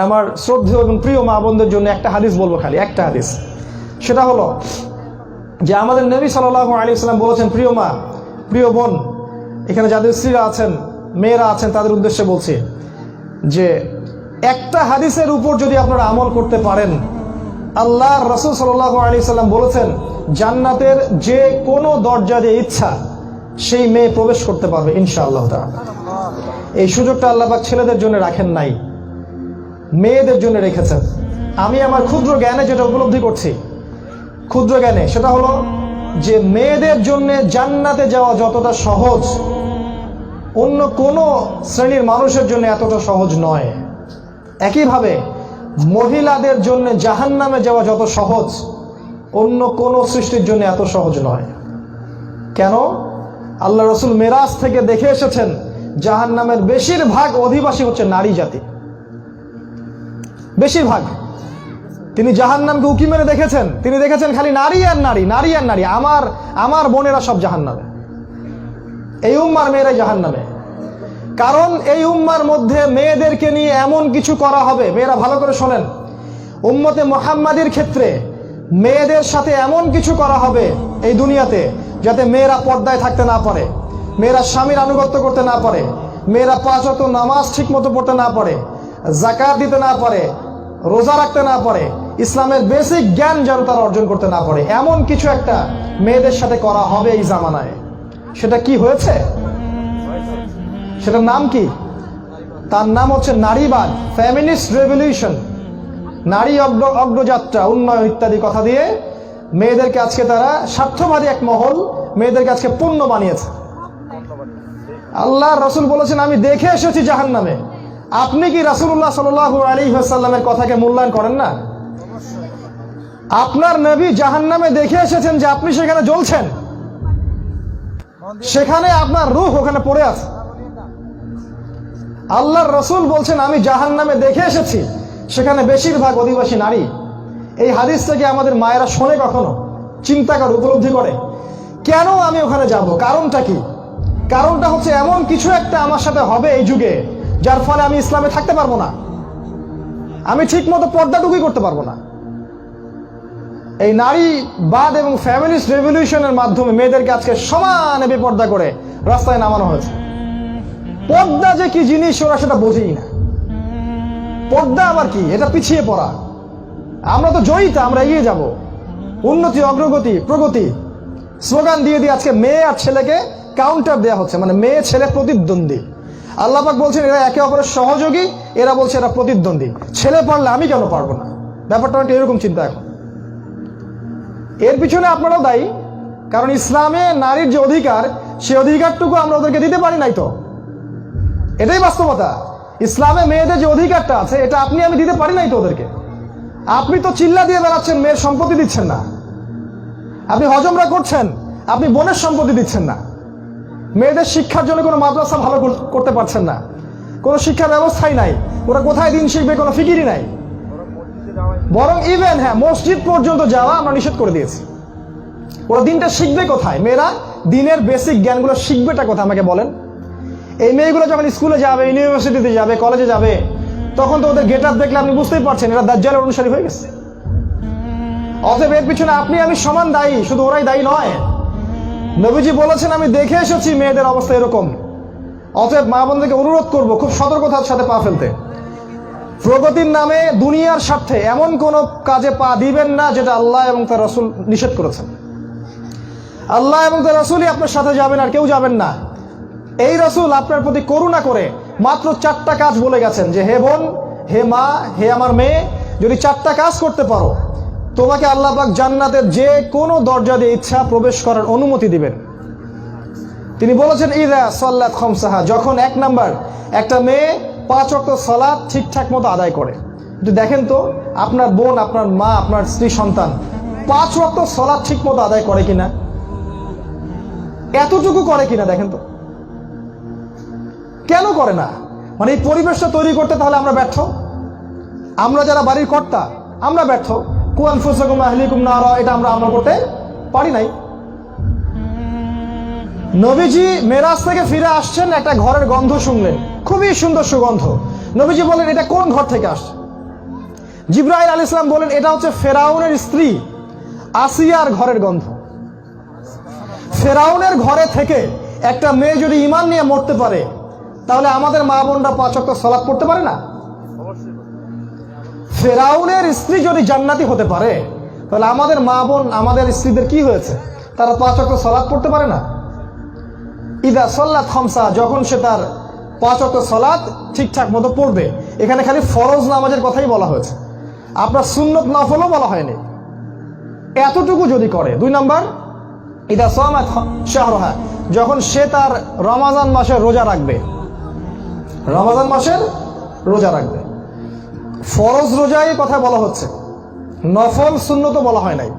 আমার শ্রদ্ধেয় এবং প্রিয় মা বোনদের জন্য একটা হাদিস বলবো, খালি একটা হাদিস। সেটা হলো যে আমাদের নবী সাল্লাল্লাহু আলাইহি ওয়াসাল্লাম বলেছেন, প্রিয় মা, প্রিয় বোন, এখানে যাদের স্ত্রীরা আছেন, মেয়েরা আছেন, তাদের উদ্দেশ্যে বলছি যে একটা হাদিসের উপর যদি আপনারা আমল করতে পারেন, আল্লাহর রাসূল সাল্লাল্লাহু আলাইহি ওয়াসাল্লাম বলেছেন জান্নাতের যে কোনো দরজা দিয়ে ইচ্ছা সেই মেয়ে প্রবেশ করতে পারবে ইনশাআল্লাহ তাআলা। এই সুযোগটা আল্লাহ পাক ছেলেদের জন্য রাখেন নাই, মেয়েদের জন্য রেখেছেন। আমি আমার ক্ষুদ্র জ্ঞানে যেটা উপলব্ধি করছি, ক্ষুদ্র জ্ঞানে, সেটা হলো যে মেয়েদের জন্য জান্নাতে যাওয়া যতটা সহজ অন্য কোনো শ্রেণীর মানুষের জন্য এতটা সহজ নয়। একইভাবে মহিলাদের জন্য জাহান্নামে যাওয়া যত সহজ অন্য কোনো সৃষ্টির জন্য এত সহজ নয়। কেন? আল্লাহ রসুল মেরাজ থেকে দেখে এসেছেন জাহান্নামের বেশিরভাগ অধিবাসী হচ্ছে নারী জাতি, বেশিরভাগ। তিনি জাহান্নামকে উকি মেরে দেখেছেন, তিনি দেখেছেন খালি নারী আর নারী, নারী আর নারী। আমার বোনেরা সব জাহান্নামে, এই উম্মার মেয়েরাই জাহান্নামে। কারণ এই উম্মার মধ্যে মেয়েদেরকে নিয়ে এমন কিছু করা হবে, মেয়েরা ভালো করে শোনেন, উম্মতে মুহাম্মাদির ক্ষেত্রে মেয়েদের সাথে এমন কিছু করা হবে এই দুনিয়াতে যাতে মেয়েরা পর্দায় থাকতে না পারে, মেয়েরা স্বামীর আনুগত্য করতে না পারে, মেয়েরা 5 ওয়াক্ত নামাজ ঠিক মতো পড়তে না পারে, যাকাত দিতে না পারে, রোজা রাখতে না পারে, ইসলামের বেসিক জ্ঞান যেন তারা অর্জন করতে না পারে, এমন কিছু একটা মেয়েদের সাথে করা হবে এই জামানায়। সেটা কি হয়েছে? সেটার নাম কি? তার নাম হচ্ছে নারীবাদ, ফেমিনিস্ট রেভলিউশন। নারী অগ্রযাত্রা, উন্নয়ন ইত্যাদি কথা দিয়ে মেয়েদেরকে আজকে তারা স্বার্থবাদী এক মহল মেয়েদেরকে আজকে পণ্য বানিয়েছে। আল্লাহর রাসূল বলেছেন আমি দেখে এসেছি জাহান্নামে। আপনি কি রাসূলুল্লাহ সাল্লাল্লাহু আলাইহি ওয়াসাল্লামের কথাকে মূল্যায়ন করেন না? আপনার নবী জাহান্নামে দেখে এসেছেন যে আপনি সেখানে জ্বলছেন, সেখানে আপনার রূহ ওখানে পড়ে আছে। আল্লাহর রাসূল বলছেন আমি জাহান্নামে দেখে এসেছি, সেখানে বেশিরভাগ অধিবাসী নারী। এই হাদিস থেকে আমাদের মায়েরা শোনে, কখনো চিন্তা করে, উপলব্ধি করে কেন আমি ওখানে যাব? কারণটা কি? কারণটা হচ্ছে এমন কিছু একটা আমার সাথে হবে এই যুগে যার ফলে আমি ইসলামে থাকতে পারবো না, আমি ঠিক মতো পর্দাটুকুই করতে পারবো না। এই নারীবাদ এবং ফ্যামিলিস্ট রেভলিউশনের মাধ্যমে মেয়েদেরকে আজকে সমানে বেপর্দা করে রাস্তায় নামানো হয়েছে। পর্দা যে কি জিনিস ওরা সেটা বোঝেই না। পর্দা আবার কি? এটা পিছিয়ে পড়া। আমরা তো জয়িতা, আমরা এগিয়ে যাব, উন্নতি, অগ্রগতি, প্রগতি স্লোগান দিয়ে দিয়ে আজকে মেয়ে আর ছেলেকে কাউন্টার দেওয়া হচ্ছে, মানে মেয়ে ছেলে প্রতিদ্বন্দ্বী। আল্লাহ পাক বলছেন এরা একে অপরের সহযোগী, এরা বলছে এরা প্রতিদ্বন্দ্বী। ছেলে পারলে আমি কেন পারবো না? ব্যাপারটা অনেকটা এরকম চিন্তা এখন। এর পিছনে আপনারাও দায়ী, কারণ ইসলামে নারীর যে অধিকার, সে অধিকারটুকু আমরা ওদেরকে দিতে পারি নাই। তো এটাই বাস্তবতা। ইসলামে মেয়েদের যে অধিকারটা আছে এটা আপনি আমি দিতে পারি নাই তো ওদেরকে। আপনি তো চিল্লা দিয়ে বেড়াচ্ছেন, মেয়ের সম্পত্তি দিচ্ছেন না। আপনি হজমরা করছেন, আপনি বোনের সম্পত্তি দিচ্ছেন না। মেয়েদের শিক্ষার জন্য কোনো মাদ্রাসা ভালো করতে পারছেন না, কোনো শিক্ষা ব্যবস্থাই নাই। ওরা কোথায় দিন শিখবে কোনো ফিকিরই নাই। বরং ইভেন মসজিদ পর্যন্ত যাওয়া আমরা নিষেধ করে দিয়েছি। ওরা দিনটা শিখবে কোথায়? মেয়েরা দিনের বেসিক জ্ঞানগুলো শিখবেটা কোথায় আমাকে বলেন? এই মেয়েগুলো যখন স্কুলে যাবে, ইউনিভার্সিটিতে যাবে, কলেজে যাবে, তখন তো ওদের গেট আপ দেখলে আপনি বুঝতেই পারছেন এরা দাজ্জালের অনুসারী হয়ে গেছে। অতএব এর পিছনে আপনি আমি সমান দায়ী, শুধু ওরাই দায়ী নয়। নবীজি বলেছেন আমি দেখে এসেছি মেয়েদের অবস্থা এরকম। অতএব মা বোনদেরকে অনুরোধ করব খুব সতর্কতার সাথে পা ফেলতে। প্রগতির নামে দুনিয়ার স্বার্থে এমন কোন কাজে পা দিবেন না যেটা আল্লাহ এবং তার রাসূল নিষেধ করেছেন। আল্লাহ এবং তার রাসূলই আপনার সাথে যাবেন, আর কেউ যাবেন না। এই রাসূল আপনার প্রতি করুণা করে মাত্র 4টা কাজ বলে গেছেন যে হে বোন, হে মা, হে আমার মেয়ে, যদি 4টা কাজ করতে পারো তোমাকে আল্লাহ পাক জান্নাতের যে কোনো দরজা দিয়ে ইচ্ছা প্রবেশ করার অনুমতি দিবেন। তিনি বলেছেন ইযা সাল্লাত খামসাহা, যখন 1 নাম্বার একটা মেয়ে 5 ওয়াক্ত সালাত ঠিকঠাক মতো আদায় করে। একটু দেখেন তো আপনার বোন, আপনার মা, আপনার স্ত্রী, সন্তান 5 ওয়াক্ত সালাত ঠিক মতো আদায় করে কিনা, এতটুকু করে কিনা দেখেন তো। কেন করে না? মানে এই পরিবেশটা তৈরি করতে তাহলে আমরা ব্যর্থ। আমরা যারা বাড়ির কর্তা আমরা ব্যর্থ। কু আনফুসাকুম আহলিকুম নারা, এটা আমরা আমল করতে পারি নাই। নবীজি মেরাজ থেকে ফিরে আসছেন, একটা ঘরের গন্ধ শুনলেন, খুবই সুন্দর সুগন্ধ। নবীজি বলেন এটা কোন ঘর থেকে আসছে? জিবরাইল আলাইহিস সালাম বলেন এটা হচ্ছে ফেরাউনের স্ত্রী আসিয়ার ঘরের গন্ধ। ফেরাউনের ঘরে থেকে একটা মেয়ে যদি ঈমান নিয়ে মরতে পারে, তাহলে আমাদের মা বোনরা 5 ওয়াক্ত সালাত পড়তে পারে না? ফেরাউনের স্ত্রী যদি জান্নাতি হতে পারে, তাহলে আমাদের মা বোন, আমাদের স্ত্রীদের কি হয়েছে? তারা 5 ওয়াক্ত সালাত পড়তে পারে না? ইদা সাল্লাত খামসা, যখন সে তার 5 ওয়াক্ত সালাত ঠিকঠাক মতো পড়বে। এখানে খালি ফরজ নামাজের কথাই বলা হয়েছে, আপনার সুন্নত নফলও বলা হয়নি। এতটুকু যদি করে। 2 নাম্বার, ইদা সামাত শাহরহা, যখন সে তার রমাজান মাসের রোজা রাখবে। রমাজান মাসের রোজা রাখবে। ফরজ রোজাই কথা বলা হচ্ছে, নফল সুন্নত বলা হয় নাই।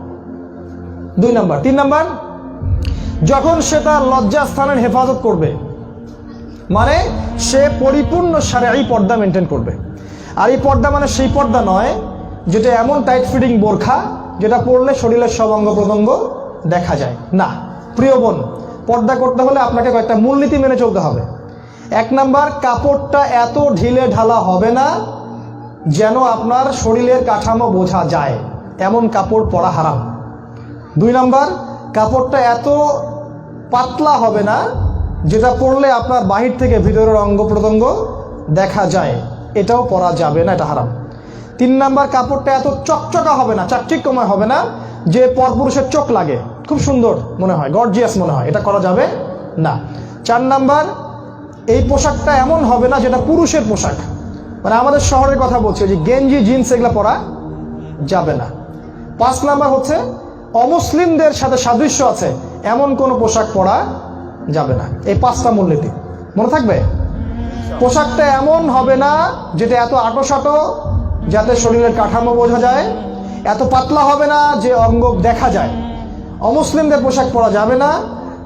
2 নাম্বার। 3 নাম্বার, যখন সে তার লজ্জাস্থানের হেফাজত করবে, মানে সে পরিপূর্ণ শারঈ পর্দা মেনটেন করবে। আর এই পর্দা মানে সেই পর্দা নয় যেটা এমন টাইট ফিটিং বোরখা যেটা পরলে শরীরের সব অঙ্গ প্রত্যঙ্গ দেখা যায় না। প্রিয় বোন, পর্দা করতে হলে আপনাকে কয়েকটা মূলনীতি মেনে চলতে হবে। 1 নাম্বার, কাপড়টা এত ঢিলে ঢালা হবে না যেন আপনার শরীরের কাঠামো বোঝা যায়, এমন কাপড় পরা হারাম। 2 নাম্বার, কাপড়টা এত পাতলা হবে না যেটা পরলে আপনার বাহির থেকে ভিতরের অঙ্গ প্রত্যঙ্গ দেখা যায়, এটাও পরা যাবে না, এটা হারাম। 3 নাম্বার, কাপড়টা এত চকচকা হবে না, চাকচিক্যময় হবে না যে পরপুরুষের চোখ লাগে, খুব সুন্দর মনে হয়, গর্জিয়াস মনে হয়, এটা করা যাবে না। 4 নাম্বার, এই পোশাকটা এমন হবে না যেটা পুরুষের পোশাক, মানে আমাদের শহরের কথা বলছে, যে গেঞ্জি জিন্স এগুলো পরা যাবে না। 5 নাম্বার হচ্ছে অমুসলিমদের সাথে সাদৃশ্য আছে এমন কোনো পোশাক পরা যাবে না। এই 5টা মূলনীতি মনে থাকবে। পোশাকটা এমন হবে না যেটা এত আঁটোসাঁটো যাতে শরীরের কাঠামো বোঝা যায়, এত পাতলা হবে না যে অঙ্গ দেখা যায়। অমুসলিমদের পোশাক পরা যাবে না,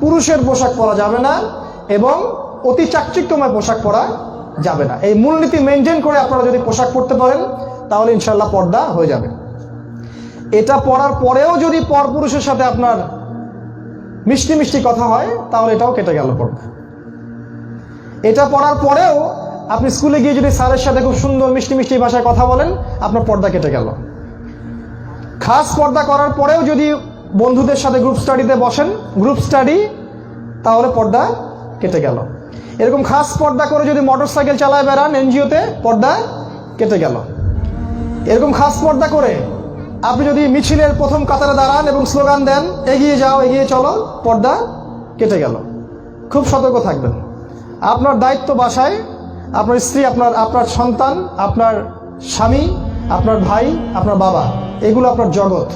পুরুষের পোশাক পরা যাবে না, এবং অতি চাকচিক্যময় পোশাক পরা যাবে না। এই মূলনীতি মেনটেন করে আপনারা যদি পোশাক পরতে পারেন, তাহলে ইনশাল্লাহ পর্দা হয়ে যাবে। এটা পরার পরেও যদি পরপুরুষের সাথে আপনার মিষ্টি মিষ্টি কথা হয়, তাহলে এটাও কেটে গেল পর্দা। এটা পরার পরেও আপনি স্কুলে গিয়ে যদি স্যারের সাথে খুব সুন্দর মিষ্টি মিষ্টি ভাষায় কথা বলেন, আপনার পর্দা কেটে গেল। খাস পর্দা করার পরেও যদি বন্ধুদের সাথে গ্রুপ স্টাডিতে বসেন, গ্রুপ স্টাডি, তাহলে পর্দা কেটে গেল। এরকম খাস পর্দা করে যদি মোটরসাইকেল চালায় বেড়ান এনজিওতে, পর্দা কেটে গেল। এরকম খাস পর্দা করে আপনি যদি মিছিলের প্রথম কাতারে দাঁড়ান এবং স্লোগান দেন, এগিয়ে যাও, এগিয়ে চলো, পর্দা কেটে গেল। খুব সতর্ক থাকবেন। আপনার দায়িত্ব বাসায় আপনার স্ত্রী, আপনার সন্তান, আপনার স্বামী, আপনার ভাই, আপনার বাবা, এগুলো আপনার জগৎ।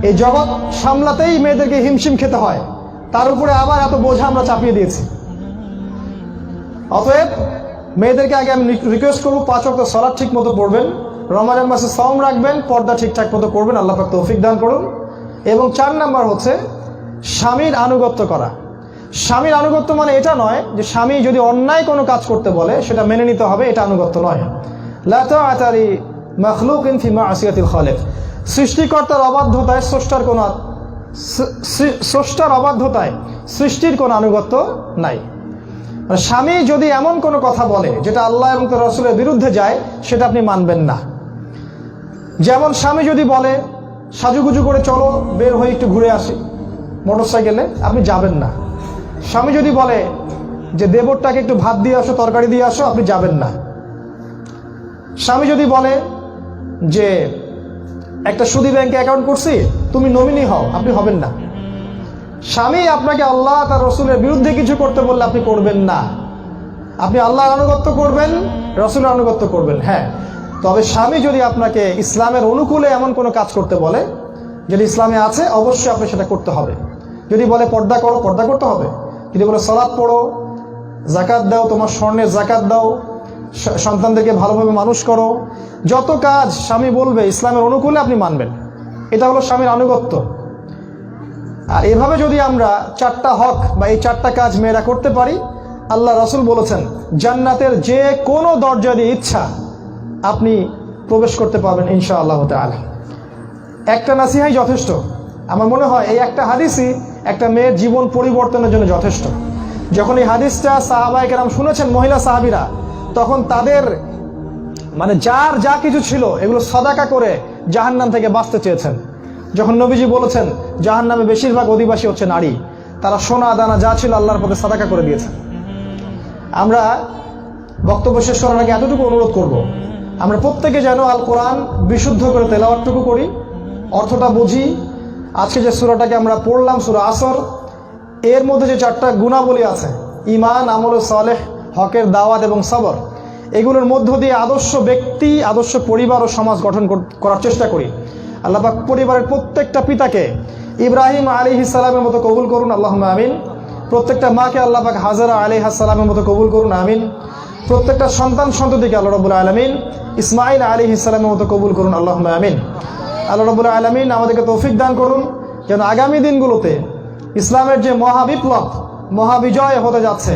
এই জগৎ সামলাতেই মেয়েদেরকে হিমশিম খেতে হয়, তার উপরে আবার এত বোঝা আমরা চাপিয়ে দিয়েছি। অতএব মেয়েদেরকে আগে আমি রিকোয়েস্ট করবো, 5 ওয়াক্ত সালাত ঠিক মতো পড়বেন, রমজান মাসে সাওম রাখবেন, পর্দা ঠিকঠাক মতো করবেন, আল্লাহ পাক তৌফিক দান করুন। এবং 4 নাম্বার হচ্ছে স্বামীর আনুগত্য করা। স্বামীর আনুগত্য মানে এটা নয় যে স্বামী যদি অন্যায় কোনো কাজ করতে বলে সেটা মেনে নিতে হবে, এটা আনুগত্য নয়। লা তাআতা লি মাখলুকিন ফি মা'সিয়াতিল খালিক, সৃষ্টিকর্তার অবাধ্যতায় স্রষ্টার অবাধ্যতায় সৃষ্টির কোনো আনুগত্য নাই। স্বামী যদি এমন কোনো কথা বলে যেটা আল্লাহ এবং তার রাসূলের বিরুদ্ধে যায়, সেটা আপনি মানবেন না। যেমন স্বামী যদি বলে সাজুগুজু করে চলো, বের হয়ে একটু ঘুরে আসি মোটরসাইকেলে, আপনি যাবেন না। স্বামী যদি বলে যে দেবরটাকে একটু ভাত দিয়ে আসো, তরকারি দিয়ে আসো, আপনি যাবেন না। স্বামী যদি বলে যে একটা সুদী ব্যাংকে অ্যাকাউন্ট করছি, তুমি নমিনি হও, আপনি হবেন না। স্বামী আপনাকে আল্লাহ তার রসুলের বিরুদ্ধে কিছু করতে বললে আপনি করবেন না। আপনি আল্লাহর আনুগত্য করবেন, রসুলের আনুগত্য করবেন, হ্যাঁ। তবে স্বামী যদি আপনাকে ইসলামের অনুকূলে এমন কোনো কাজ করতে বলে যেটা ইসলামে আছে, অবশ্যই আপনি সেটা করতে হবে। যদি বলে পর্দা করো, পর্দা করতে হবে। যদি বলে সালাত পড়ো, যাকাত দাও, তোমার স্বর্ণের যাকাত দাও, সন্তানদেরকে ভালোভাবে মানুষ করো, যত কাজ স্বামী বলবে ইসলামের অনুকূলে আপনি মানবেন। এটা হলো স্বামীর আনুগত্য। আর এভাবে যদি আমরা 4টা হক বা এই 4টা কাজ মেয়েরা করতে পারি, আল্লাহ রাসূল বলেছেন জান্নাতের যে কোনো দরজা দিয়ে ইচ্ছা আপনি প্রবেশ করতে পারবেন ইনশাআল্লাহ তাআলা। একটা নাসিহাই যথেষ্ট। আমার মনে হয় এই একটা হাদিসই একটা মেয়ের জীবন পরিবর্তনের জন্য যথেষ্ট। যখন এই হাদিসটা সাহাবায়ে কেরাম শুনেছেন, মহিলা সাহাবীরা, তখন তাদের মানে যার যা কিছু ছিল এগুলো সাদাকা করে জাহান্নাম থেকে বাঁচতে চেয়েছেন। যখন নবীজি বলেছেন জাহান্নামে বেশিরভাগ অধিবাসী হচ্ছে নারী, তারা সোনা দানা যা ছিল আল্লাহর পথে সাদাকা করে দিয়েছেন। আমরা বক্তব্য শেষ করার আগে এতটুকু অনুরোধ করব, আমরা প্রত্যেকে যেন আল কোরআন বিশুদ্ধ করে তেলাওয়াতটুকু করি, অর্থটা বুঝি। আজকে যে সূরাটাকে আমরা পড়লাম, সূরা আসর, এর মধ্যে যে 4টা গুণাবলী আছে, ঈমান, আমল সালেহ, হকের দাওয়াত এবং সবর, এগুলোর মধ্য দিয়ে আদর্শ ব্যক্তি, আদর্শ পরিবার ও সমাজ গঠন করার চেষ্টা করি। আল্লাহ পাক পরিবারের প্রত্যেকটা পিতাকে ইব্রাহিম আলাইহিস সালামের মতো কবুল করুন, আল্লাহুম্মা আমিন। প্রত্যেকটা মাকে আল্লাহ পাক হাজরা আলাইহিস সালামের মতো কবুল করুন, আমিন। প্রত্যেকটা সন্তান সন্ততিকে আল্লাহ রাব্বুল আলামিন ইসমাঈল আলাইহিস সালামের মতো কবুল করুন, আল্লাহুম্মা আমিন। আল্লাহ রাব্বুল আলামিন আমাদেরকে তৌফিক দান করুন যেন আগামী দিনগুলোতে ইসলামের যে মহাবিপ্লব, মহাবিজয় হতে যাচ্ছে,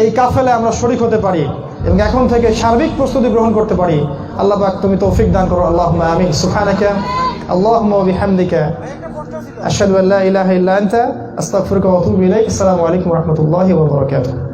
এই কাফেলে আমরা শরীক হতে পারি এবং এখন থেকে সার্বিক প্রস্তুতি গ্রহণ করতে পারি। আল্লাহ পাক তুমি তৌফিক দান করো, আল্লাহুম্মা আমিন। সুবহানাকা আল্লাহুম্মা ওয়া বিহামদিকা আশহাদু আল্লা ইলাহা ইল্লা আনতা আস্তাগফিরুকা ওয়া আতুবু ইলাইক। আসসালামু আলাইকুম ওয়া রাহমাতুল্লাহি ওয়া বারাকাতুহু।